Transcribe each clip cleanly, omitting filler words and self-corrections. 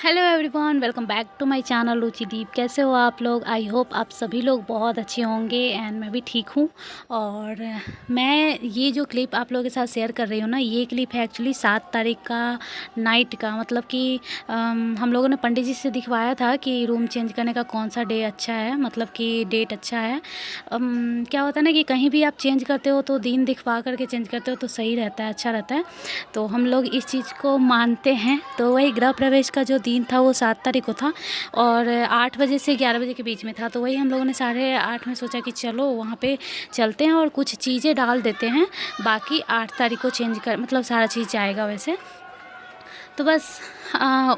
Hello everyone, welcome back to my channel Ruchi Deep. कैसे हो आप लोग? आई होप आप सभी लोग बहुत अच्छे होंगे एंड मैं भी ठीक हूँ। और मैं ये जो क्लिप आप लोगों के साथ शेयर कर रही हूँ ना, ये क्लिप है एक्चुअली 7 तारीख का नाइट का। मतलब कि हम लोगों ने पंडित जी से दिखवाया था कि रूम चेंज करने का कौन सा डे अच्छा है, मतलब कि डेट अच्छा है। क्या होता है ना कि कहीं भी आप चेंज करते हो तो दिन दिखवा करके चेंज करते हो तो सही रहता है, अच्छा रहता है। तो हम लोग इस चीज़ को मानते हैं। तो वही गृह प्रवेश का जो दिन था वो 7 तारीख को था और 8 बजे से 11 बजे के बीच में था। तो वही हम लोगों ने 8:30 में सोचा कि चलो वहाँ पे चलते हैं और कुछ चीज़ें डाल देते हैं, बाकी 8 तारीख को चेंज कर मतलब सारा चीज़ जाएगा वैसे। तो बस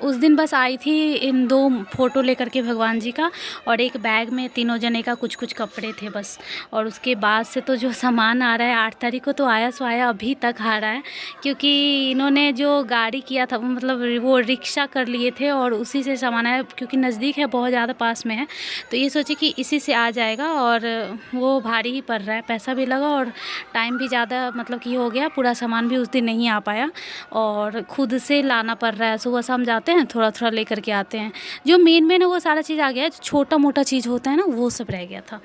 उस दिन बस आई थी इन 2 फ़ोटो लेकर के भगवान जी का, और एक बैग में तीनों जने का कुछ कुछ कपड़े थे बस। और उसके बाद से तो जो सामान आ रहा है 8 तारीख को तो आया सो आया, अभी तक आ रहा है। क्योंकि इन्होंने जो गाड़ी किया था मतलब वो रिक्शा कर लिए थे और उसी से सामान आया, क्योंकि नज़दीक है, बहुत ज़्यादा पास में है। तो ये सोचे कि इसी से आ जाएगा, और वो भारी ही पड़ रहा है, पैसा भी लगा और टाइम भी ज़्यादा मतलब कि हो गया। पूरा सामान भी उस दिन नहीं आ पाया और खुद से लाना पड़ रहा है। सुबह शाम जाते हैं, थोड़ा थोड़ा लेकर के आते हैं। जो मेन है वो सारा चीज़ आ गया है, जो छोटा मोटा चीज़ होता है ना वो सब रह गया था।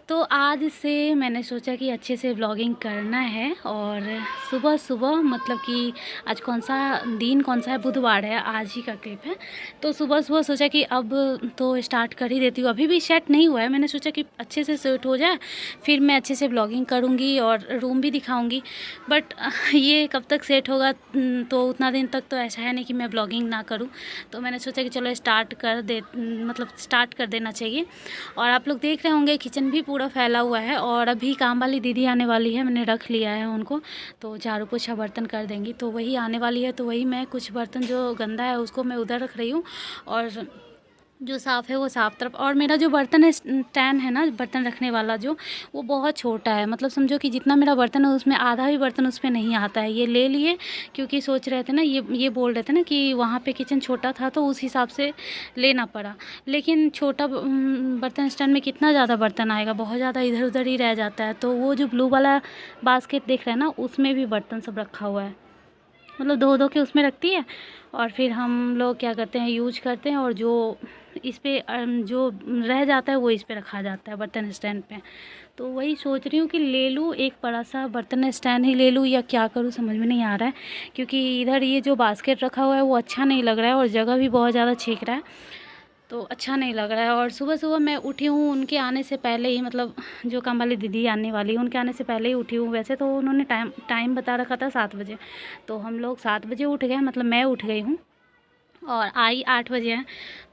तो आज से मैंने सोचा कि अच्छे से व्लॉगिंग करना है। और सुबह सुबह मतलब कि आज कौन सा है, बुधवार है, आज ही का क्लिप है। तो सुबह सुबह सोचा कि अब तो स्टार्ट कर ही देती हूँ। अभी भी सेट नहीं हुआ है, मैंने सोचा कि अच्छे से सेट हो जाए फिर मैं अच्छे से व्लॉगिंग करूँगी और रूम भी दिखाऊँगी। बट ये कब तक सेट होगा, तो उतना दिन तक तो ऐसा है नहीं कि मैं व्लॉगिंग ना करूँ। तो मैंने सोचा कि चलो स्टार्ट कर देना चाहिए। और आप लोग देख रहे होंगे किचन भी पूरा फैला हुआ है, और अभी काम वाली दीदी आने वाली है, मैंने रख लिया है उनको। तो झाड़ू पोछा बर्तन कर देंगी, तो वही आने वाली है। तो वही मैं कुछ बर्तन जो गंदा है उसको मैं उधर रख रही हूँ, और जो साफ़ है वो साफ़ तरफ। और मेरा जो बर्तन है स्टैंड है ना, बर्तन रखने वाला जो, वो बहुत छोटा है। मतलब समझो कि जितना मेरा बर्तन है उसमें आधा भी बर्तन उस पर नहीं आता है। ये ले लिए क्योंकि सोच रहे थे ना, ये बोल रहे थे ना कि वहाँ पे किचन छोटा था तो उस हिसाब से लेना पड़ा। लेकिन छोटा बर्तन स्टैंड में कितना ज़्यादा बर्तन आएगा, बहुत ज़्यादा इधर उधर ही रह जाता है। तो वो जो ब्लू वाला बास्केट देख रहे हैं ना, उसमें भी बर्तन सब रखा हुआ है। मतलब धो धो के उसमें रखती है और फिर हम लोग क्या करते हैं, यूज करते हैं। और जो इस पे जो रह जाता है वो इस पे रखा जाता है बर्तन स्टैंड पे। तो वही सोच रही हूँ कि ले लूँ एक बड़ा सा बर्तन स्टैंड ही ले लूँ या क्या करूँ, समझ में नहीं आ रहा है। क्योंकि इधर ये जो बास्केट रखा हुआ है वो अच्छा नहीं लग रहा है और जगह भी बहुत ज़्यादा छींक रहा है, तो अच्छा नहीं लग रहा है। और सुबह सुबह मैं उठी हूँ उनके आने से पहले ही, मतलब जो काम वाली दीदी आने वाली है उनके आने से पहले ही उठी हूँ। वैसे तो उन्होंने टाइम बता रखा था 7 बजे, तो हम लोग 7 बजे उठ गए, मतलब मैं उठ गई हूँ और आई 8 बजे है।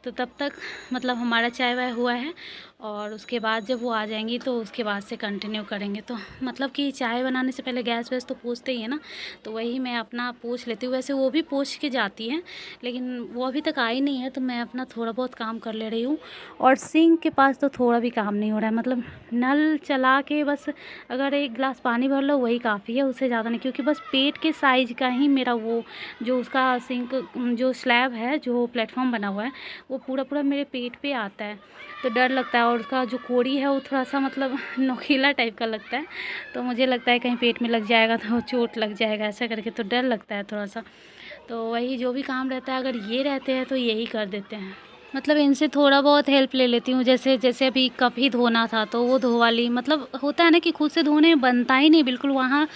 तो तब तक मतलब हमारा चाय वाय हुआ है, और उसके बाद जब वो आ जाएंगी तो उसके बाद से कंटिन्यू करेंगे। तो मतलब कि चाय बनाने से पहले गैस वैस तो पूछते ही है ना, तो वही मैं अपना पूछ लेती हूँ। वैसे वो भी पूछ के जाती हैं, लेकिन वो अभी तक आई नहीं है, तो मैं अपना थोड़ा बहुत काम कर ले रही हूँ। और सिंक के पास तो थोड़ा भी काम नहीं हो रहा है, मतलब नल चला के बस अगर एक गिलास पानी भर लो वही काफ़ी है, उससे ज़्यादा नहीं। क्योंकि बस पेट के साइज़ का ही मेरा वो जो उसका सिंक जो स्लैब है, जो प्लेटफॉर्म बना हुआ है, वो पूरा पूरा मेरे पेट पे आता है। तो डर लगता है। और उसका जो कोड़ी है वो थोड़ा सा मतलब नोकीला टाइप का लगता है, तो मुझे लगता है कहीं पेट में लग जाएगा तो चोट लग जाएगा ऐसा करके, तो डर लगता है थोड़ा सा। तो वही जो भी काम रहता है, अगर ये रहते हैं तो यही कर देते हैं। मतलब इनसे थोड़ा बहुत हेल्प ले लेती हूँ। जैसे जैसे अभी कप ही धोना था तो वो धोवा ली। मतलब होता है ना कि खुद से धोने में बनता ही नहीं, बिल्कुल वहाँ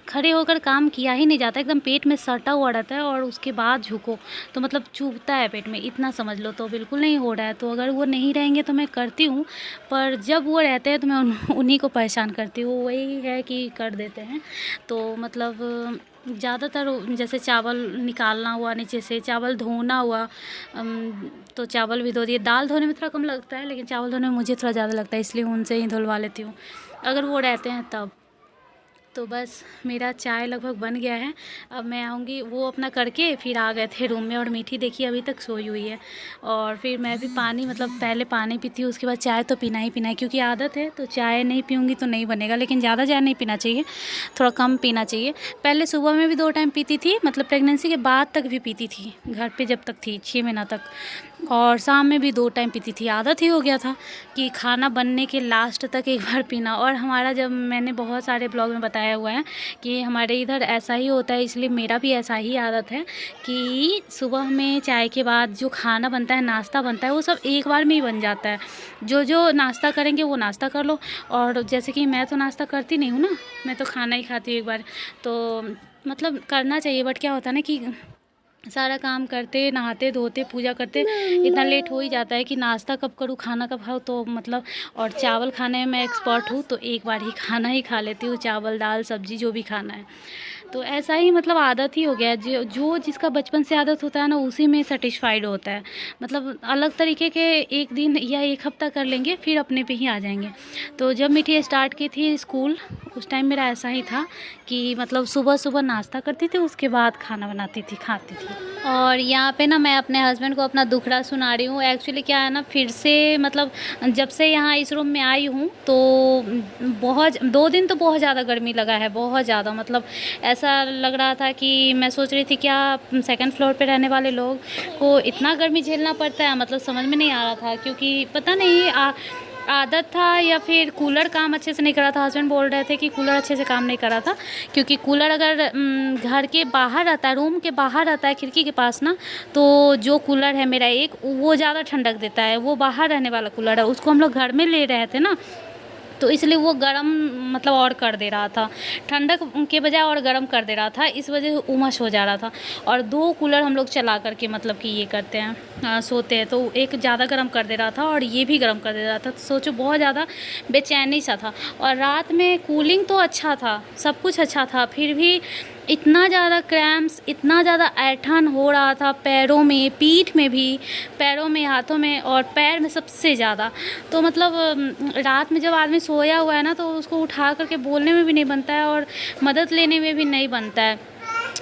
खड़े होकर काम किया ही नहीं जाता, एकदम पेट में सटा हुआ रहता है और उसके बाद झुको तो मतलब चुभता है पेट में, इतना समझ लो। तो बिल्कुल नहीं हो रहा है। तो अगर वो नहीं रहेंगे तो मैं करती हूँ, पर जब वो रहते हैं तो मैं उन्हीं को परेशान करती हूँ। वही है कि कर देते हैं। तो मतलब ज़्यादातर जैसे चावल निकालना हुआ, नीचे से चावल धोना हुआ, तो चावल भी धो दिए। दाल धोने में थोड़ा कम लगता है, लेकिन चावल धोने में मुझे थोड़ा ज़्यादा लगता है, इसलिए उनसे ही धुलवा लेती हूँ अगर वो रहते हैं तब। तो बस मेरा चाय लगभग बन गया है। अब मैं आऊँगी, वो अपना करके फिर आ गए थे रूम में। और मीठी देखिए अभी तक सोई हुई है। और फिर मैं भी पानी, मतलब पहले पानी पीती हूँ, उसके बाद चाय तो पीना ही पीना है, क्योंकि आदत है। तो चाय नहीं पीऊँगी तो नहीं बनेगा, लेकिन ज़्यादा चाय नहीं पीना चाहिए, थोड़ा कम पीना चाहिए। पहले सुबह में भी 2 टाइम पीती थी, मतलब प्रेगनेंसी के बाद तक भी पीती थी, घर पर जब तक थी 6 महीना तक। और शाम में भी 2 टाइम पीती थी। आदत ही हो गया था कि खाना बनने के लास्ट तक एक बार पीना। और हमारा, जब मैंने बहुत सारे ब्लॉग में बताया हुआ है कि हमारे इधर ऐसा ही होता है, इसलिए मेरा भी ऐसा ही आदत है कि सुबह में चाय के बाद जो खाना बनता है, नाश्ता बनता है, वो सब एक बार में ही बन जाता है। जो नाश्ता करेंगे वो नाश्ता कर लो। और जैसे कि मैं तो नाश्ता करती नहीं हूँ ना, मैं तो खाना ही खाती हूँ एक बार। तो मतलब करना चाहिए, बट क्या होता है ना कि सारा काम करते, नहाते धोते, पूजा करते इतना लेट हो ही जाता है कि नाश्ता कब करूँ, खाना कब खाऊँ। तो मतलब, और चावल खाने में मैं एक्सपर्ट हूँ, तो एक बार ही खाना ही खा लेती हूँ, चावल दाल सब्जी जो भी खाना है। तो ऐसा ही मतलब आदत ही हो गया है। जो जिसका बचपन से आदत होता है ना, उसी में सेटिस्फाइड होता है। मतलब अलग तरीके के एक दिन या एक हफ्ता कर लेंगे, फिर अपने पे ही आ जाएंगे। तो जब मीठी स्टार्ट की थी स्कूल, उस टाइम मेरा ऐसा ही था कि मतलब सुबह सुबह नाश्ता करती थी, उसके बाद खाना बनाती थी, खाती थी। और यहाँ पे ना मैं अपने हस्बैंड को अपना दुखड़ा सुना रही हूँ। एक्चुअली क्या है ना, फिर से मतलब जब से यहाँ इस रूम में आई हूँ तो बहुत 2 दिन तो बहुत ज़्यादा गर्मी लगा है, बहुत ज़्यादा। मतलब ऐसा लग रहा था कि मैं सोच रही थी क्या सेकंड फ्लोर पे रहने वाले लोग को इतना गर्मी झेलना पड़ता है, मतलब समझ में नहीं आ रहा था। क्योंकि पता नहीं आदत था या फिर कूलर काम अच्छे से नहीं कर रहा था। हस्बैंड बोल रहे थे कि कूलर अच्छे से काम नहीं कर रहा था, क्योंकि कूलर अगर घर के बाहर रहता है, रूम के बाहर रहता है, खिड़की के पास ना, तो जो कूलर है मेरा एक, वो ज़्यादा ठंडक देता है। वो बाहर रहने वाला कूलर है, उसको हम लोग घर में ले रहे थे ना, तो इसलिए वो गर्म मतलब और कर दे रहा था, ठंडक के बजाय और गर्म कर दे रहा था। इस वजह से उमस हो जा रहा था। और 2 कूलर हम लोग चला करके मतलब कि ये करते हैं, सोते हैं। तो एक ज़्यादा गर्म कर दे रहा था और ये भी गर्म कर दे रहा था। तो सोचो बहुत ज़्यादा बेचैनी सा था। और रात में कूलिंग तो अच्छा था, सब कुछ अच्छा था, फिर भी इतना ज़्यादा क्रैम्प्स, इतना ज़्यादा ऐंठन हो रहा था पैरों में, पीठ में भी, पैरों में, हाथों में, और पैर में सबसे ज़्यादा। तो मतलब रात में जब आदमी सोया हुआ है ना, तो उसको उठा करके बोलने में भी नहीं बनता है और मदद लेने में भी नहीं बनता है।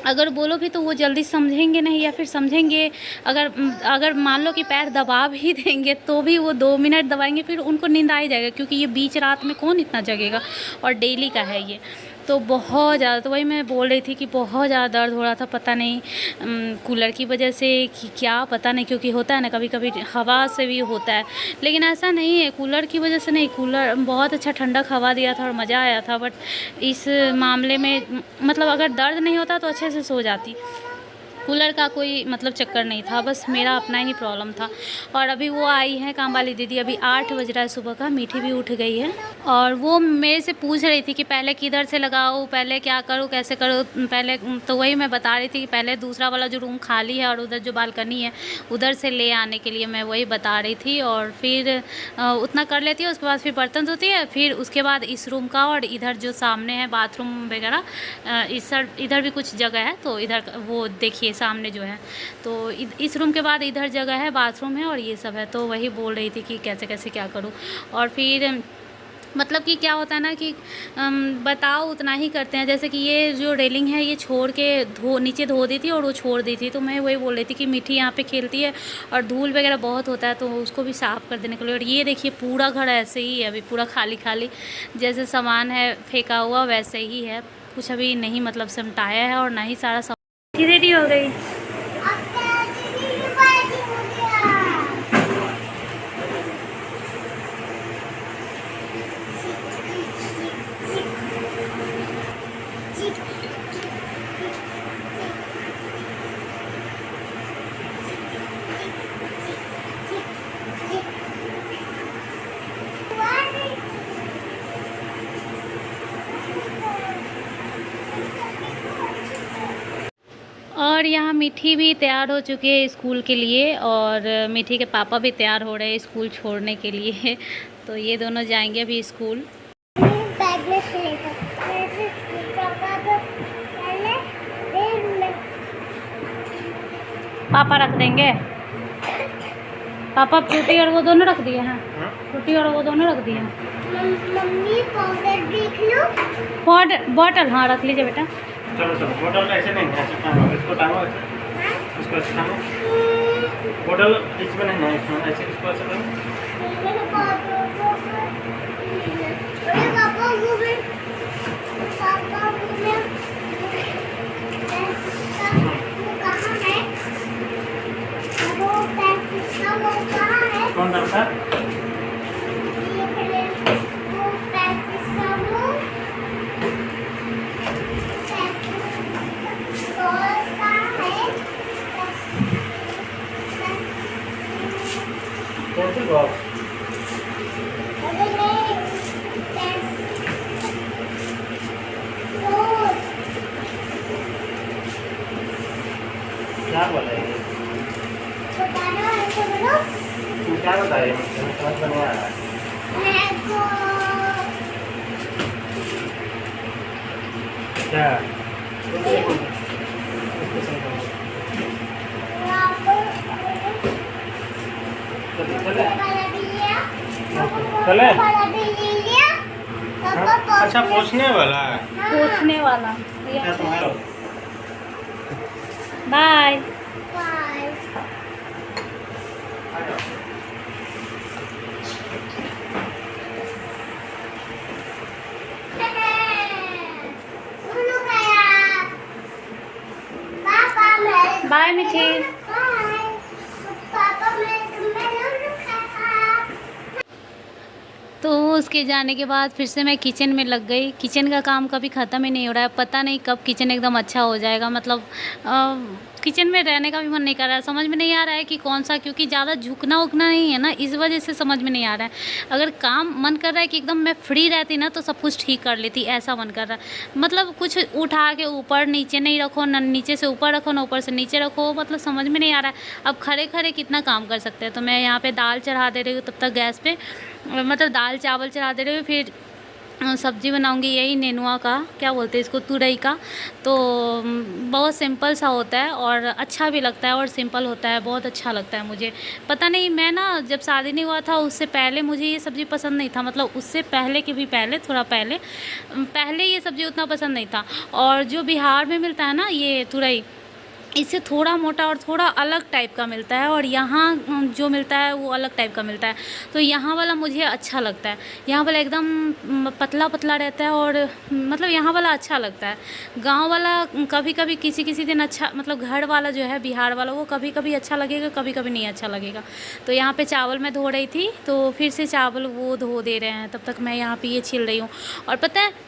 अगर बोलो भी तो वो जल्दी समझेंगे नहीं, या फिर समझेंगे, अगर मान लो कि पैर दबा भी देंगे तो भी वो 2 मिनट दबाएंगे, फिर उनको नींद आ ही जाएगा, क्योंकि ये बीच रात में कौन इतना जगेगा, और डेली का है ये। तो बहुत ज़्यादा, तो वही मैं बोल रही थी कि बहुत ज़्यादा दर्द हो रहा था। पता नहीं कूलर की वजह से कि क्या, पता नहीं, क्योंकि होता है ना कभी कभी हवा से भी होता है, लेकिन ऐसा नहीं है, कूलर की वजह से नहीं। कूलर बहुत अच्छा ठंडक हवा दिया था और मज़ा आया था। बट इस मामले में मतलब अगर दर्द नहीं होता तो अच्छे से सो जाती। कूलर का कोई मतलब चक्कर नहीं था, बस मेरा अपना ही प्रॉब्लम था। और अभी वो आई है काम वाली दीदी, अभी 8 बज रहा है सुबह का, मीठी भी उठ गई है। और वो मेरे से पूछ रही थी कि पहले किधर से लगाऊँ, पहले क्या करूँ, कैसे करूँ पहले। तो वही मैं बता रही थी कि पहले दूसरा वाला जो रूम खाली है और उधर जो बालकनी है, उधर से ले आने के लिए मैं वही बता रही थी। और फिर उतना कर लेती है, उसके बाद फिर बर्तन धोती है, फिर उसके बाद इस रूम का, और इधर जो सामने है बाथरूम वगैरह, इधर भी कुछ जगह है, तो इधर वो देखिए सामने जो है, तो इस रूम के बाद इधर जगह है, बाथरूम है और ये सब है। तो वही बोल रही थी कि कैसे कैसे क्या करूँ। और फिर मतलब कि क्या होता है ना कि बताओ उतना ही करते हैं। जैसे कि ये जो रेलिंग है, ये छोड़ के नीचे धो दी थी और वो छोड़ दी थी। तो मैं वही बोल रही थी कि मीठी यहाँ पे खेलती है और धूल वगैरह बहुत होता है, तो उसको भी साफ़ कर देने के लिए। और ये देखिए पूरा घर ऐसे ही है, अभी पूरा खाली खाली, जैसे सामान है फेंका हुआ वैसे ही है, कुछ अभी नहीं मतलब सिमटाया है, और ना ही सारा सामान रेडी हो गई। और यहाँ मीठी भी तैयार हो चुकी है स्कूल के लिए, और मीठी के पापा भी तैयार हो रहे हैं स्कूल छोड़ने के लिए। तो ये दोनों जाएंगे अभी स्कूल। पापा रख देंगे, पापा फ्रूटी और वो दोनों रख दिए हैं, फ्रूटी और वो दोनों रख दिए हैं। मम्मी पाउडर देख लो, पाउडर बॉटल, हाँ रख लीजिए बेटा। चलो चलो, बोतल ऐसे नहीं है, ऐसे टांगो, इसको टांगो, ऐसे इसको ऐसे टांगो, बोतल इसमें नहीं है, इसमें ऐसे इसको ऐसे करो। कौन करता है? पेंसिल बॉक्स क्या बोला है? तू क्या बताए? मुझे समझ में नहीं आ रहा है। क्या? चले? अच्छा पूछने वाला है। पूछने वाला। क्या तुम्हारा? बाय। बाय मिठी। तो उसके जाने के बाद फिर से मैं किचन में लग गई। किचन का काम कभी ख़त्म ही नहीं हो रहा है, पता नहीं कब किचन एकदम अच्छा हो जाएगा। मतलब किचन में रहने का भी मन नहीं कर रहा है, समझ में नहीं आ रहा है कि कौन सा, क्योंकि ज़्यादा झुकना उकना नहीं है ना, इस वजह से समझ में नहीं आ रहा है। अगर काम मन कर रहा है कि एकदम मैं फ्री रहती ना तो सब कुछ ठीक कर लेती, ऐसा मन कर रहा है। मतलब कुछ उठा के ऊपर नीचे नहीं रखो, ना नीचे से ऊपर रखो, ना ऊपर से नीचे रखो, मतलब समझ में नहीं आ रहा है। अब खड़े खड़े कितना काम कर सकते हैं। तो मैं यहाँ पर दाल चढ़ा दे रही हूँ तब तक गैस पर, मतलब दाल चावल चढ़ा दे रही हूँ। फिर सब्ज़ी बनाऊंगी, यही नेनुआ का, क्या बोलते हैं इसको, तुरई का। तो बहुत सिंपल सा होता है और अच्छा भी लगता है, और सिंपल होता है, बहुत अच्छा लगता है मुझे। पता नहीं, मैं ना जब शादी नहीं हुआ था उससे पहले मुझे ये सब्ज़ी पसंद नहीं था, मतलब उससे पहले के भी पहले, थोड़ा पहले ये सब्ज़ी उतना पसंद नहीं था। और जो बिहार में मिलता है ना ये तुरई, इससे थोड़ा मोटा और थोड़ा अलग टाइप का मिलता है, और यहाँ जो मिलता है वो अलग टाइप का मिलता है। तो यहाँ वाला मुझे अच्छा लगता है, यहाँ वाला एकदम पतला पतला रहता है, और मतलब यहाँ वाला अच्छा लगता है। गांव वाला कभी कभी किसी किसी दिन अच्छा, मतलब घर वाला जो है बिहार वाला, वो कभी कभी अच्छा लगेगा, कभी कभी नहीं अच्छा लगेगा। तो यहाँ पे चावल मैं धो रही थी, तो फिर से चावल वो धो दे रहे हैं, तब तक मैं यहाँ पे ये छील रही हूँ। और पता है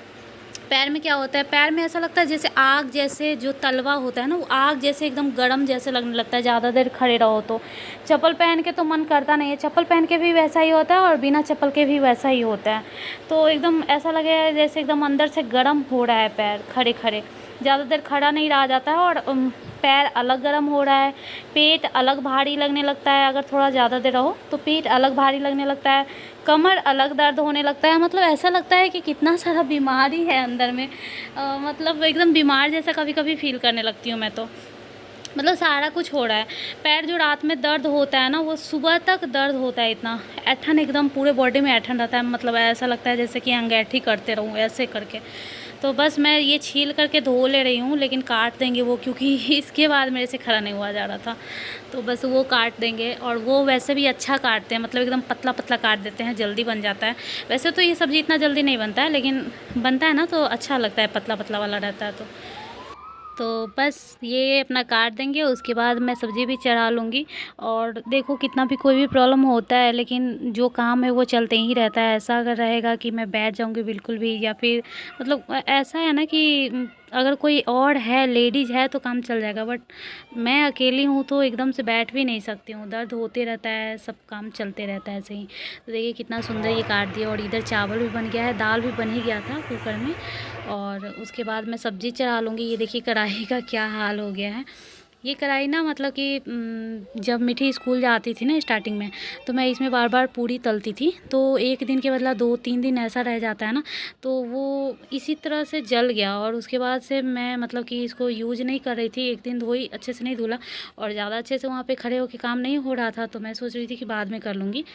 पैर में क्या होता है, पैर में ऐसा लगता है जैसे आग, जैसे जो तलवा होता है ना, वो आग जैसे एकदम गर्म जैसे लगने लगता है ज़्यादा देर खड़े रहो तो। चप्पल पहन के तो मन करता नहीं है, चप्पल पहन के भी वैसा ही होता है और बिना चप्पल के भी वैसा ही होता है। तो एकदम ऐसा लगे जैसे एकदम अंदर से गर्म हो रहा है पैर, खड़े खड़े ज़्यादा देर खड़ा नहीं रहा जाता है, और पैर अलग गर्म हो रहा है, पेट अलग भारी लगने लगता है, अगर थोड़ा ज़्यादा देर रहो तो पेट अलग भारी लगने लगता है, कमर अलग दर्द होने लगता है। मतलब ऐसा लगता है कि कितना सारा बीमारी है अंदर में, मतलब एकदम बीमार जैसा कभी कभी फील करने लगती हूँ मैं तो। मतलब सारा कुछ हो रहा है। पैर जो रात में दर्द होता है ना, वो सुबह तक दर्द होता है, इतना ऐठन एकदम पूरे बॉडी में ऐठन रहता है, मतलब ऐसा लगता है जैसे कि अंगैठी करते रहूँ ऐसे करके। तो बस मैं ये छील करके धो ले रही हूँ, लेकिन काट देंगे वो, क्योंकि इसके बाद मेरे से खड़ा नहीं हुआ जा रहा था। तो बस वो काट देंगे, और वो वैसे भी अच्छा काटते हैं, मतलब एकदम पतला पतला काट देते हैं, जल्दी बन जाता है। वैसे तो ये सब्ज़ी इतना जल्दी नहीं बनता है, लेकिन बनता है ना तो अच्छा लगता है, पतला पतला वाला रहता है। तो बस ये अपना काट देंगे, उसके बाद मैं सब्ज़ी भी चढ़ा लूँगी। और देखो कितना भी कोई भी प्रॉब्लम होता है, लेकिन जो काम है वो चलते ही रहता है। ऐसा अगर रहेगा कि मैं बैठ जाऊँगी बिल्कुल भी, या फिर मतलब ऐसा है ना कि अगर कोई और है, लेडीज़ है तो काम चल जाएगा, बट मैं अकेली हूँ तो एकदम से बैठ भी नहीं सकती हूँ, दर्द होते रहता है, सब काम चलते रहता है ऐसे ही। तो देखिए कितना सुंदर ये काट दिया, और इधर चावल भी बन गया है, दाल भी बन ही गया था कुकर में। और उसके बाद मैं सब्ज़ी चढ़ा लूँगी। ये देखिए कढ़ाई का क्या हाल हो गया है। ये कढ़ाई ना, मतलब कि जब मीठी स्कूल जाती थी ना स्टार्टिंग में, तो मैं इसमें बार बार पूरी तलती थी, तो एक दिन के बदला 2-3 दिन ऐसा रह जाता है ना, तो वो इसी तरह से जल गया। और उसके बाद से मैं मतलब कि इसको यूज नहीं कर रही थी, एक दिन धोई, अच्छे से नहीं धुला, और ज़्यादा अच्छे से वहाँ पे खड़े होकर काम नहीं हो रहा था, तो मैं सोच रही थी कि बाद में कर लूँगी।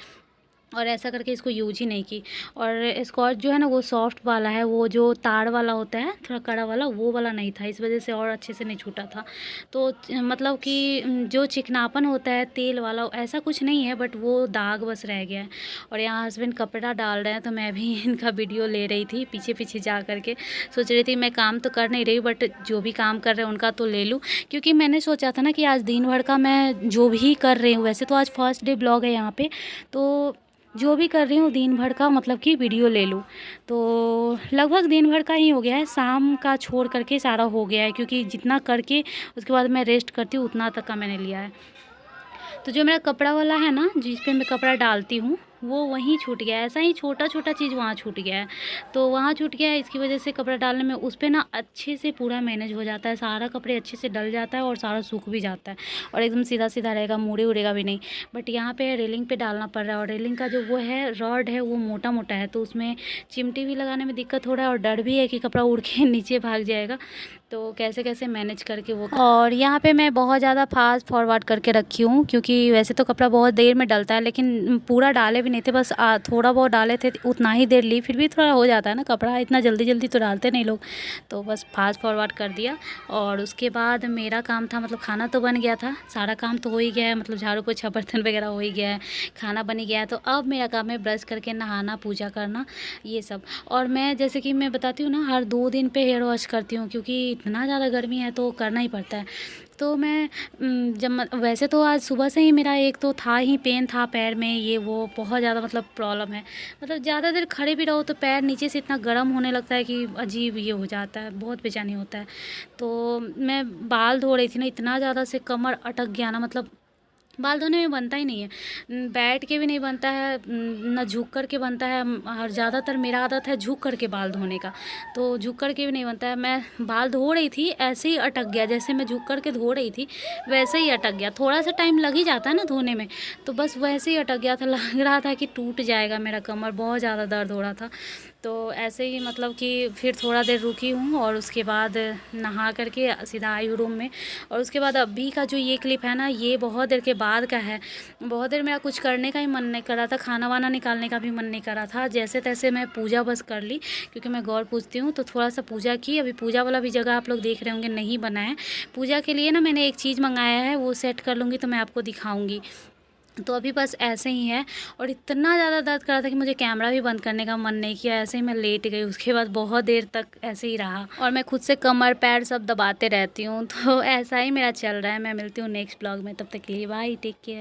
और ऐसा करके इसको यूज ही नहीं की। और स्कॉच जो है ना वो सॉफ्ट वाला है, वो जो तार वाला होता है थोड़ा कड़ा वाला, वो वाला नहीं था, इस वजह से और अच्छे से नहीं छूटा था। तो मतलब कि जो चिकनापन होता है तेल वाला ऐसा कुछ नहीं है, बट वो दाग बस रह गया है। और यहाँ हस्बैंड कपड़ा डाल रहे हैं तो मैं भी इनका वीडियो ले रही थी, पीछे पीछे जा करके सोच रही थी मैं काम तो कर नहीं रही बट जो भी काम कर रहे हैं उनका तो ले लूँ। क्योंकि मैंने सोचा था ना कि आज दिन भर का मैं जो भी कर रही हूँ, वैसे तो आज फर्स्ट डे ब्लॉग है यहाँ पे, तो जो भी कर रही हूँ दिन भर का मतलब कि वीडियो ले लूँ। तो लगभग दिन भर का ही हो गया है, शाम का छोड़ करके सारा हो गया है, क्योंकि जितना करके उसके बाद मैं रेस्ट करती हूँ उतना तक का मैंने लिया है। तो जो मेरा कपड़ा वाला है ना, जिस पे मैं कपड़ा डालती हूँ, वो वहीं छूट गया है। ऐसा ही छोटा छोटा चीज़ वहाँ छूट गया है, तो वहाँ छूट गया है। इसकी वजह से कपड़ा डालने में उस पर ना अच्छे से पूरा मैनेज हो जाता है, सारा कपड़े अच्छे से डल जाता है और सारा सूख भी जाता है और एकदम सीधा सीधा रहेगा, मुड़े उड़ेगा भी नहीं। बट यहाँ पे रेलिंग पे डालना पड़ रहा है, और रेलिंग का जो वो है रॉड है वो मोटा मोटा है, तो उसमें चिमटी भी लगाने में दिक्कत हो रहा है और डर भी है कि कपड़ा उड़ के नीचे भाग जाएगा। तो कैसे कैसे मैनेज करके वो। और यहाँ पे मैं बहुत ज़्यादा फास्ट फॉरवर्ड करके रखी हूँ, क्योंकि वैसे तो कपड़ा बहुत देर में डलता है, लेकिन पूरा डाले भी नहीं थे, बस थोड़ा बहुत डाले थे, उतना ही देर ली। फिर भी थोड़ा हो जाता है ना कपड़ा, इतना जल्दी जल्दी तो डालते नहीं लोग, तो बस फास्ट फॉरवर्ड कर दिया। और उसके बाद मेरा काम था, मतलब खाना तो बन गया था, सारा काम तो हो ही गया है, मतलब झाड़ू पोछा बर्तन वगैरह हो ही गया है, खाना बन ही गया है। तो अब मेरा काम है ब्रश करके नहाना, पूजा करना, ये सब। और मैं जैसे कि मैं बताती हूँ ना, हर 2 दिन पे हेयर वॉश करती हूँ, क्योंकि इतना ज़्यादा गर्मी है तो करना ही पड़ता है। तो मैं जब वैसे तो आज सुबह से ही मेरा एक तो था ही पेन था पैर में, ये वो बहुत ज़्यादा मतलब प्रॉब्लम है। मतलब ज़्यादा देर खड़े भी रहो तो पैर नीचे से इतना गर्म होने लगता है कि अजीब ये हो जाता है, बहुत बेचैनी होता है। तो मैं बाल धो रही थी ना, इतना ज़्यादा से कमर अटक गया ना, मतलब बाल धोने में बनता ही नहीं है, बैठ के भी नहीं बनता है, ना झुक कर के बनता है। और ज़्यादातर मेरा आदत है झुक कर के बाल धोने का, तो झुक कर के भी नहीं बनता है। मैं बाल धो रही थी, ऐसे ही अटक गया, जैसे मैं झुक कर के धो रही थी वैसे ही अटक गया। थोड़ा सा टाइम लग ही जाता है ना धोने में, तो बस वैसे ही अटक गया था, लग रहा था कि टूट जाएगा मेरा कमर, बहुत ज़्यादा दर्द हो रहा था। तो ऐसे ही मतलब कि फिर थोड़ा देर रुकी हूँ और उसके बाद नहा करके सीधा आई हूँ रूम में। और उसके बाद अभी का जो ये क्लिप है ना, ये बहुत देर के बाद का है। बहुत देर मेरा कुछ करने का ही मन नहीं कर रहा था, खाना वाना निकालने का भी मन नहीं कर रहा था। जैसे तैसे मैं पूजा बस कर ली, क्योंकि मैं गौर पूजती हूँ, तो थोड़ा सा पूजा की। अभी पूजा वाला भी जगह आप लोग देख रहे होंगे नहीं बना है। पूजा के लिए ना मैंने एक चीज़ मंगाया है, वो सेट कर लूँगी तो मैं आपको दिखाऊँगी। तो अभी बस ऐसे ही है। और इतना ज़्यादा दर्द कर रहा था कि मुझे कैमरा भी बंद करने का मन नहीं किया, ऐसे ही मैं लेट गई। उसके बाद बहुत देर तक ऐसे ही रहा, और मैं खुद से कमर पैर सब दबाते रहती हूँ। तो ऐसा ही मेरा चल रहा है। मैं मिलती हूँ नेक्स्ट ब्लॉग में, तब तक के लिए बाय, टेक केयर।